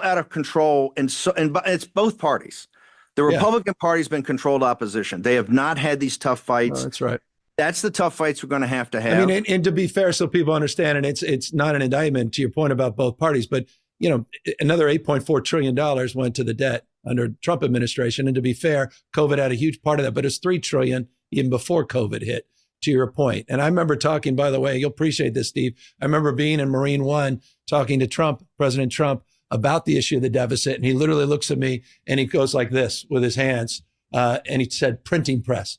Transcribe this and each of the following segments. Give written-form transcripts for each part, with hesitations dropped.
out of control, and it's both parties. The Republican Party's been controlled opposition. They have not had these tough fights. That's right. That's the tough fights we're going to have. I mean, and to be fair, so people understand, and it's not an indictment to your point about both parties, but another $8.4 trillion went to the debt under Trump administration. And to be fair, COVID had a huge part of that, but it's $3 trillion even before COVID hit, to your point. And I remember talking, by the way, you'll appreciate this, Steve. I remember being in Marine One, talking to President Trump, about the issue of the deficit. And he literally looks at me and he goes like this with his hands. And he said, printing press,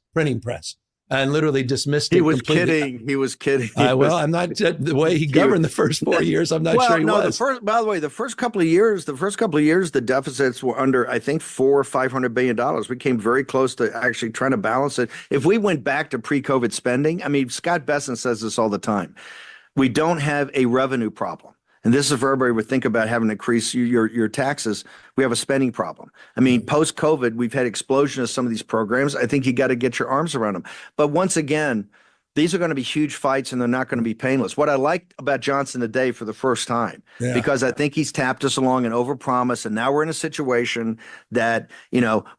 and literally dismissed it. He was kidding. Well, I'm not the way he governed the first 4 years. I'm not sure he was. By the way, the first couple of years, the deficits were under, I think, $400 or $500 billion. We came very close to actually trying to balance it. If we went back to pre-COVID spending, I mean, Scott Besson says this all the time. We don't have a revenue problem. And this is for everybody would think about having to increase your taxes. We have a spending problem. I mean, post-COVID, we've had explosion of some of these programs. I think you got to get your arms around them. But once again, these are going to be huge fights, and they're not going to be painless. What I liked about Johnson today for the first time, because I think he's tapped us along and overpromised, and now we're in a situation that,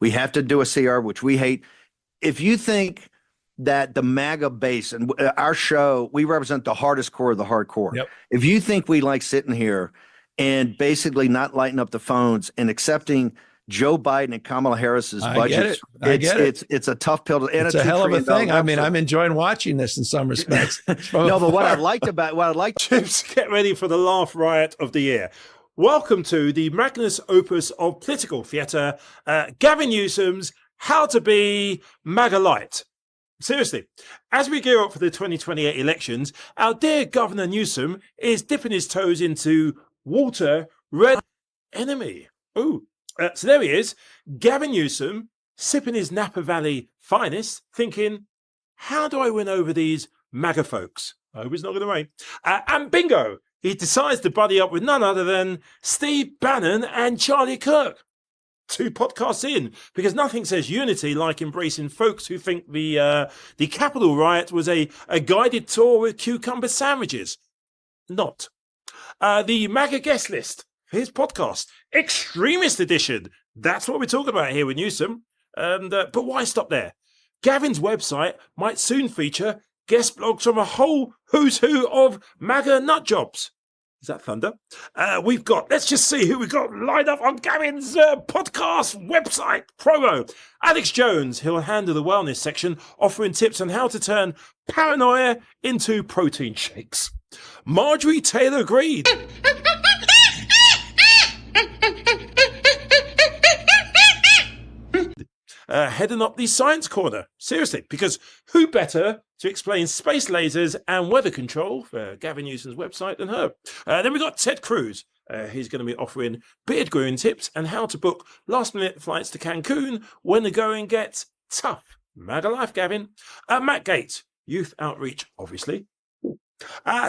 we have to do a CR, which we hate. If you think that the MAGA base and our show, we represent the hardest core of the hardcore. Yep. If you think we like sitting here and basically not lighting up the phones and accepting Joe Biden and Kamala Harris's budgets, it's a tough pill to. And it's a hell of a thing. I mean, I'm enjoying watching this in some respects. No, but what I liked Chips, get ready for the laugh riot of the year. Welcome to the magnus opus of political theatre, Gavin Newsom's How to Be MAGA Light. Seriously, as we gear up for the 2028 elections, our dear Governor Newsom is dipping his toes into water red enemy. So there he is, Gavin Newsom, sipping his Napa Valley finest, thinking, how do I win over these MAGA folks? I hope it's not going to rain. And bingo, he decides to buddy up with none other than Steve Bannon and Charlie Kirk. 2 podcasts in, because nothing says unity like embracing folks who think the Capitol riot was a guided tour with cucumber sandwiches. Not. The MAGA guest list for his podcast, Extremist Edition. That's what we're talking about here with Newsom. But why stop there? Gavin's website might soon feature guest blogs from a whole who's who of MAGA nut jobs. Is that thunder? Let's just see who we've got lined up on Gavin's podcast website promo. Alex Jones, he'll handle the wellness section, offering tips on how to turn paranoia into protein shakes. Marjorie Taylor Greene. Heading up the science corner. Seriously, because who better to explain space lasers and weather control for Gavin Newsom's website than her? Then we've got Ted Cruz. He's going to be offering beard growing tips and how to book last-minute flights to Cancun when the going gets tough. MAGA life, Gavin. Matt Gates, youth outreach, obviously.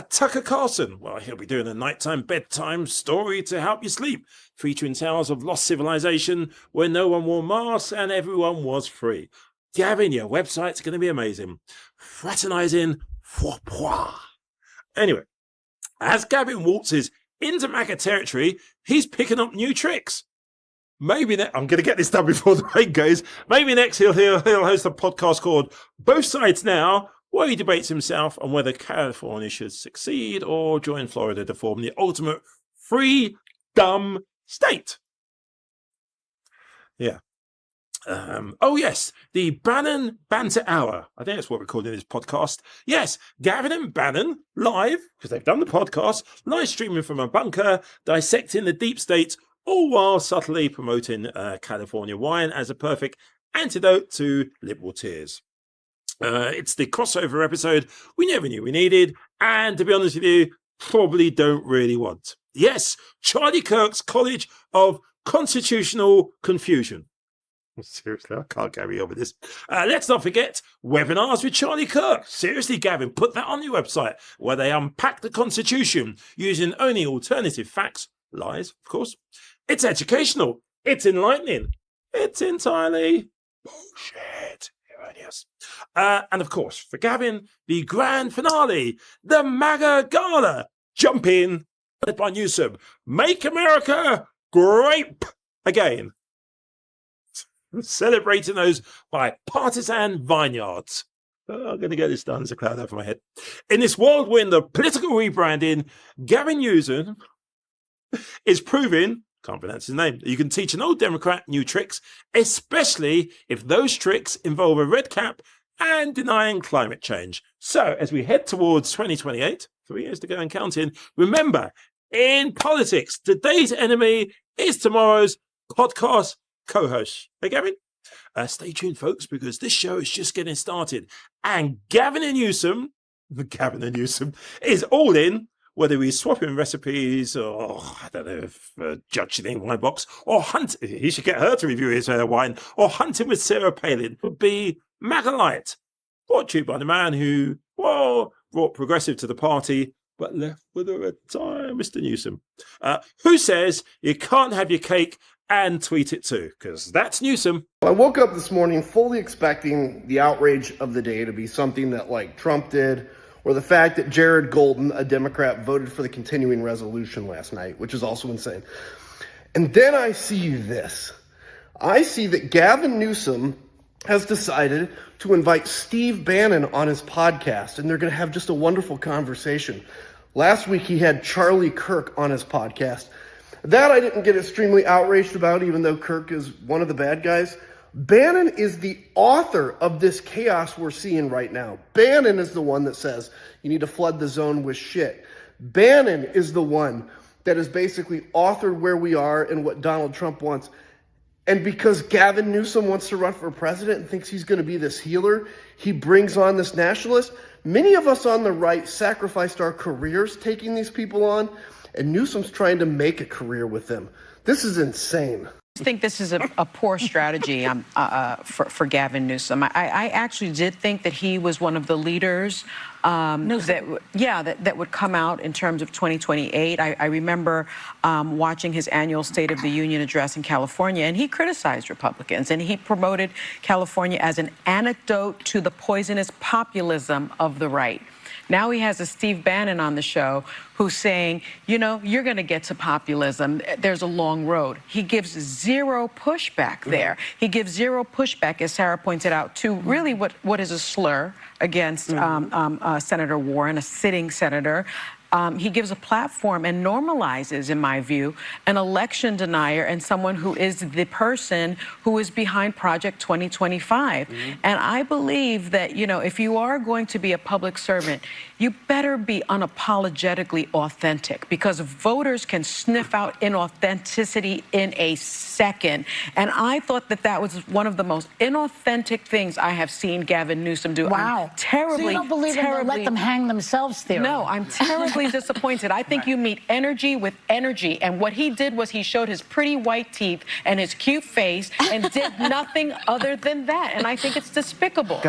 Tucker Carlson, well, he'll be doing a nighttime bedtime story to help you sleep, featuring tales of lost civilization where no one wore masks and everyone was free. Gavin, your website's going to be amazing. Fraternizing foie pois. Anyway, as Gavin waltzes into MAGA territory, he's picking up new tricks. Maybe I'm going to get this done before the rain goes. Maybe next he'll host a podcast called Both Sides Now, where he debates himself on whether California should succeed or join Florida to form the ultimate free, dumb state. Yeah. Yes, the Bannon Banter Hour. I think that's what we're calling this podcast. Yes, Gavin and Bannon live, because they've done the podcast, live streaming from a bunker, dissecting the deep state, all while subtly promoting California wine as a perfect antidote to liberal tears. It's the crossover episode we never knew we needed, and to be honest with you, probably don't really want. Yes, Charlie Kirk's College of Constitutional Confusion. Seriously, I can't carry on with this. Let's not forget webinars with Charlie Kirk. Seriously, Gavin, put that on your website, where they unpack the Constitution using only alternative facts, lies, of course. It's educational. It's enlightening. It's entirely bullshit. Yes. And of course, for Gavin, the grand finale, the MAGA Gala. Jump in, led by Newsom. Make America grape again. Celebrating those bipartisan vineyards. Oh, I'm going to get this done as a cloud over my head. In this whirlwind of political rebranding, Gavin Newsom is proving, can't pronounce his name, that you can teach an old Democrat new tricks, especially if those tricks involve a red cap and denying climate change. So as we head towards 2028, 3 years to go and counting, remember, in politics, today's enemy is tomorrow's podcast co-host. Hey, Gavin? Stay tuned, folks, because this show is just getting started. And Gavin and Newsom is all in, whether he's swapping recipes or, I don't know, if judging in wine box, or hunting. He should get her to review his wine, or hunting with Sarah Palin would be MAGA Light, brought to you by the man who, well, brought progressive to the party, but left with a red tie, Mr. Newsom, who says you can't have your cake and tweet it too, because that's Newsom. I woke up this morning fully expecting the outrage of the day to be something that like Trump did, or the fact that Jared Golden, a Democrat, voted for the continuing resolution last night, which is also insane. And then I see this. I see that Gavin Newsom has decided to invite Steve Bannon on his podcast, and they're going to have just a wonderful conversation. Last week, he had Charlie Kirk on his podcast. That I didn't get extremely outraged about, even though Kirk is one of the bad guys. Bannon is the author of this chaos we're seeing right now. Bannon is the one that says you need to flood the zone with shit. Bannon is the one that has basically authored where we are and what Donald Trump wants. And because Gavin Newsom wants to run for president and thinks he's going to be this healer, he brings on this nationalist. Many of us on the right sacrificed our careers taking these people on, and Newsom's trying to make a career with them. This is insane. I think this is a poor strategy for Gavin Newsom. I actually did think that he was one of the leaders that would come out in terms of 2028. I remember watching his annual State of the Union address in California, and he criticized Republicans, and he promoted California as an antidote to the poisonous populism of the right. Now he has a Steve Bannon on the show who's saying, you know, you're going to get to populism. There's a long road. He gives zero pushback there. He gives zero pushback, as Sarah pointed out, to really what is a slur against Senator Warren, a sitting senator. He gives a platform and normalizes, in my view, an election denier and someone who is the person who is behind Project 2025. And I believe that, you know, if you are going to be a public servant, you better be unapologetically authentic, because voters can sniff out inauthenticity in a second. And I thought that that was one of the most inauthentic things I have seen Gavin Newsom do. Wow. So you don't believe in the let them hang themselves theory? No, I'm terribly disappointed. I think you meet energy with energy. And what he did was he showed his pretty white teeth and his cute face and did nothing other than that. And I think it's despicable.